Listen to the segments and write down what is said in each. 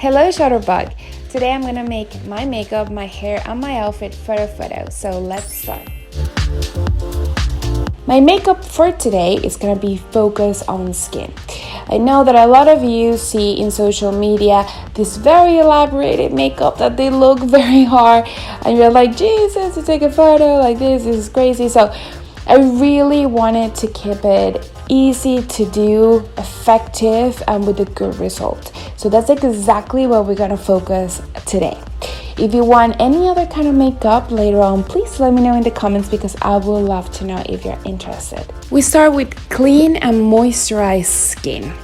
Hello Shutterbug! Today I'm gonna make my makeup, my hair, and my outfit for a photo, so let's start. My makeup for today is gonna be focused on skin. I know that a lot of you see in social media this very elaborated makeup that they look very hard and you're like, Jesus, to take a photo like this is crazy. So I really wanted to keep it easy to do, effective, and with a good result. So that's exactly what we're gonna focus today. If you want any other kind of makeup later on, please let me know in the comments because I would love to know if you're interested. We start with clean and moisturized skin.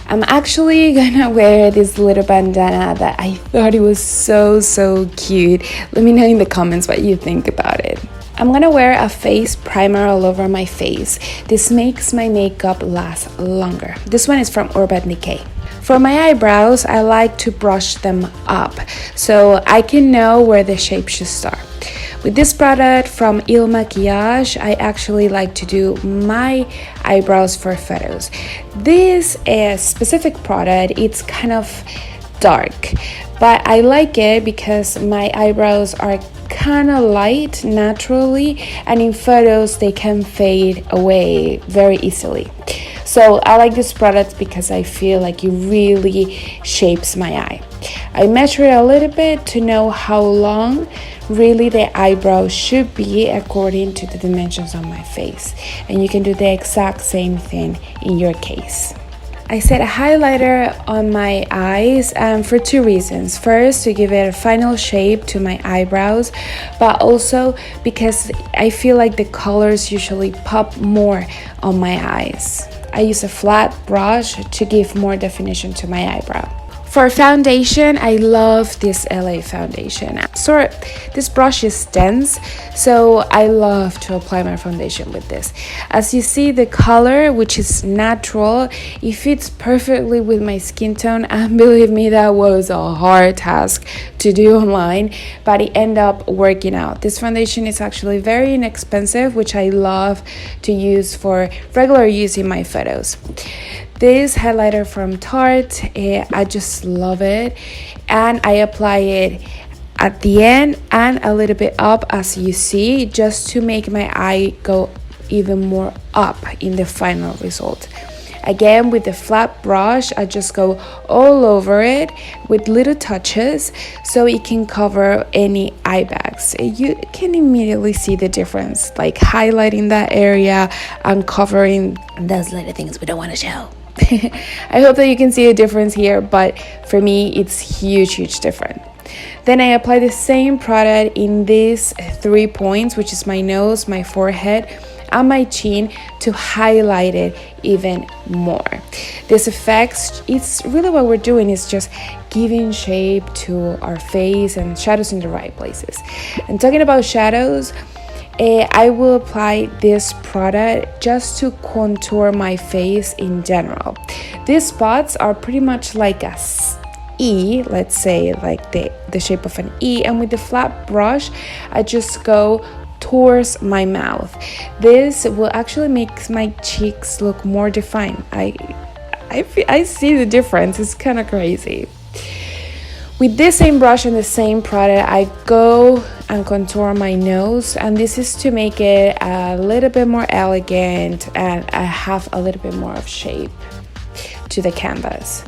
I'm actually gonna wear this little bandana that I thought it was so cute. Let me know in the comments what you think about it. I'm gonna wear a face primer all over my face. This makes my makeup last longer. This one is from Urban Decay. For my eyebrows, I like to brush them up so I can know where the shape should start. With this product from Il Maquillage, I actually like to do my eyebrows for photos. This specific product, it's kind of dark, but I like it because my eyebrows are kind of light naturally, and in photos they can fade away very easily. So I like this product because I feel like it really shapes my eye. I measure it a little bit to know how long really the eyebrow should be according to the dimensions on my face, and you can do the exact same thing in your case. I set a highlighter on my eyes for two reasons. First, to give it a final shape to my eyebrows, but also because I feel like the colors usually pop more on my eyes. I use a flat brush to give more definition to my eyebrow. For foundation, I love this LA foundation. So this brush is dense, so I love to apply my foundation with this. As you see, the color, which is natural, it fits perfectly with my skin tone, and believe me, that was a hard task to do online, but it ended up working out. This foundation is actually very inexpensive, which I love to use for regular use in my photos. This highlighter from Tarte, I just love it, and I apply it at the end and a little bit up, as you see, just to make my eye go even more up in the final result. Again, with the flat brush, I just go all over it with little touches so it can cover any eye bags. You can immediately see the difference, like highlighting that area and covering those little things we don't want to show. I hope that you can see a difference here, but for me it's huge different. Then I apply the same product in these 3 points, which is my nose, my forehead, and my chin, to highlight it even more. This effect, it's really what we're doing is just giving shape to our face and shadows in the right places. And talking about shadows, I will apply this product just to contour my face in general. These spots are pretty much like a E, let's say like the shape of an E, and with the flat brush I just go towards my mouth. This will actually make my cheeks look more defined. I see the difference. It's kind of crazy. With this same brush and the same product, I go and contour my nose, and this is to make it a little bit more elegant and I have a little bit more of shape to the canvas.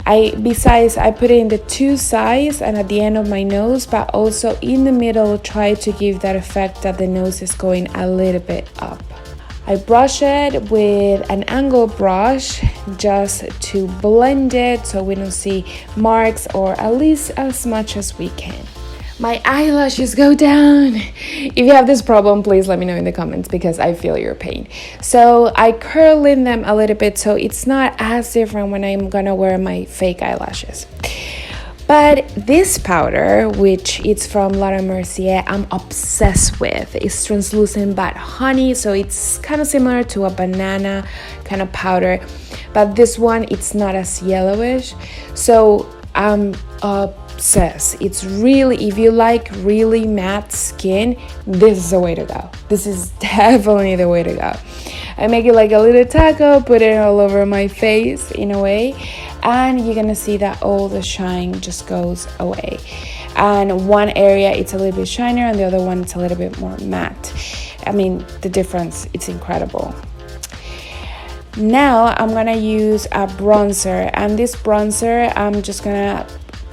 Besides, I put it in the two sides and at the end of my nose, but also in the middle, try to give that effect that the nose is going a little bit up. I brush it with an angle brush just to blend it so we don't see marks, or at least as much as we can. My eyelashes go down. If you have this problem, please let me know in the comments because I feel your pain. So I curl in them a little bit so it's not as different when I'm gonna wear my fake eyelashes. But this powder, which is from Laura Mercier, I'm obsessed with. It's translucent but honey, so it's kind of similar to a banana kind of powder. But this one, it's not as yellowish. So I'm obsessed. It's really, if you like really matte skin, this is the way to go. This is definitely the way to go. I make it like a little taco, put it all over my face in a way, and you're gonna see that all the shine just goes away. And one area it's a little bit shinier and the other one it's a little bit more matte. I mean, the difference, it's incredible. Now I'm gonna use a bronzer, and this bronzer I'm just gonna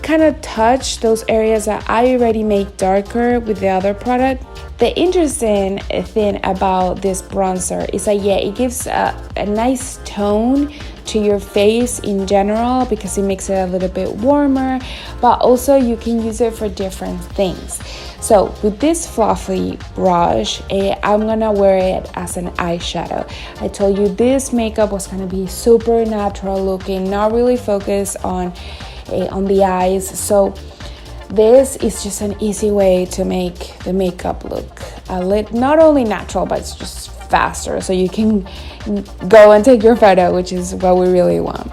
kind of touch those areas that I already make darker with the other product. The interesting thing about this bronzer is that it gives a nice tone to your face in general because it makes it a little bit warmer, but also you can use it for different things. So with this fluffy brush, I'm gonna wear it as an eyeshadow. I told you this makeup was gonna be super natural looking, not really focused on the eyes. So this is just an easy way to make the makeup look not only natural, but it's just faster, so you can go and take your photo, which is what we really want.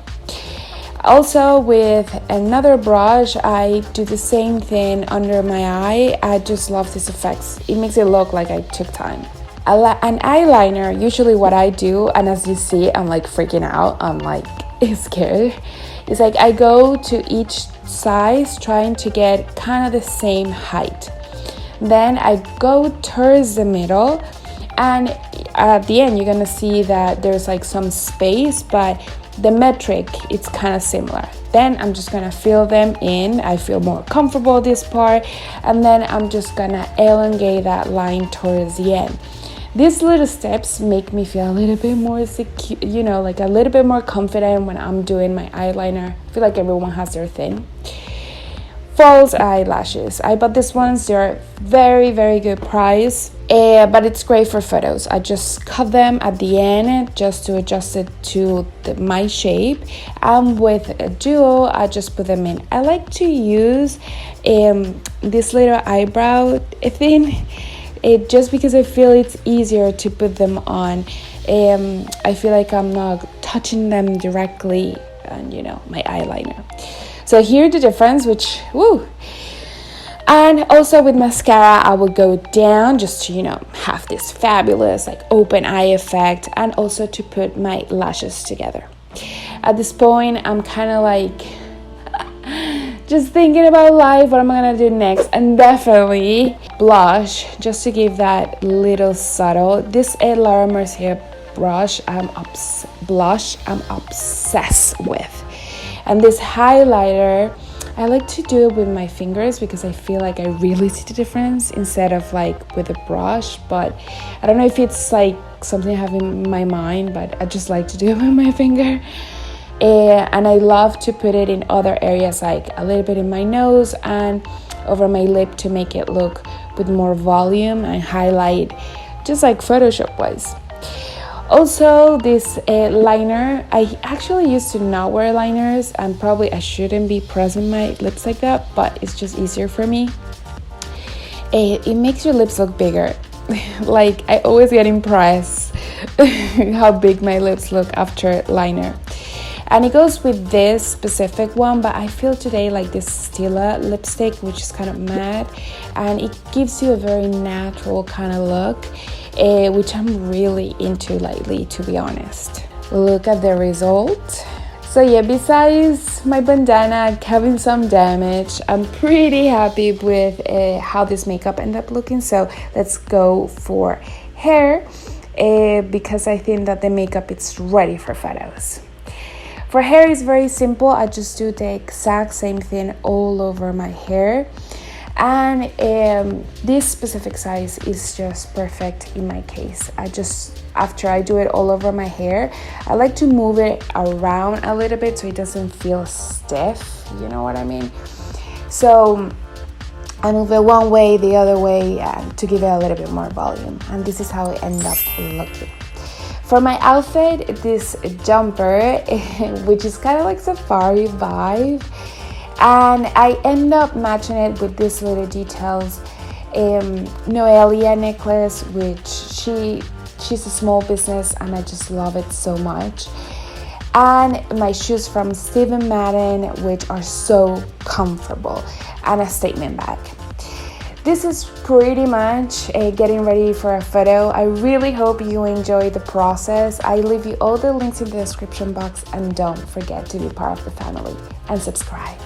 Also, with another brush, I do the same thing under my eye. I just love this effect. It makes it look like I took time. An eyeliner, usually what I do, and as you see, I'm like freaking out, I'm like scared. It's like I go to each size trying to get kind of the same height. Then I go towards the middle, and at the end you're gonna see that there's like some space, but the metric, it's kind of similar. Then I'm just gonna fill them in. I feel more comfortable this part, and then I'm just gonna elongate that line towards the end. These little steps make me feel a little bit more secure, like a little bit more confident when I'm doing my eyeliner. I feel like everyone has their thing. False eyelashes. I bought these ones. They're very, very good price, but it's great for photos. I just cut them at the end just to adjust it to my shape. And with a duo, I just put them in. I like to use this little eyebrow thing. Just because I feel it's easier to put them on. I feel like I'm not touching them directly on, my eyeliner. So here the difference, which, woo. And also with mascara, I will go down just to, have this fabulous like open eye effect, and also to put my lashes together. At this point, I'm kind of like just thinking about life, what am I gonna do next? And definitely blush, just to give that little subtle. This Laura Mercier blush I'm obsessed with. And this highlighter, I like to do it with my fingers because I feel like I really see the difference instead of like with a brush. But I don't know if it's like something I have in my mind, but I just like to do it with my finger. And I love to put it in other areas, like a little bit in my nose and over my lip to make it look with more volume and highlight, just like Photoshop wise. Also, this liner, I actually used to not wear liners, and probably I shouldn't be pressing my lips like that, but it's just easier for me. It makes your lips look bigger. Like, I always get impressed how big my lips look after liner. And it goes with this specific one, but I feel today like this Stila lipstick, which is kind of matte, and it gives you a very natural kind of look, which I'm really into lately, to be honest. Look at the result. So yeah, besides my bandana having some damage, I'm pretty happy with how this makeup ended up looking. So let's go for hair, because I think that the makeup is ready for photos. For hair, it's very simple. I just do the exact same thing all over my hair. And this specific size is just perfect in my case. After I do it all over my hair, I like to move it around a little bit so it doesn't feel stiff, you know what I mean? So I move it one way, the other way, to give it a little bit more volume. And this is how it ended up looking. For my outfit, this jumper, which is kind of like safari vibe, and I end up matching it with these little details. Noelia necklace, which she's a small business and I just love it so much. And my shoes from Stephen Madden, which are so comfortable, and a statement bag. this is pretty much getting ready for a photo. I really hope you enjoy the process. I leave you all the links in the description box, and don't forget to be part of the family and subscribe.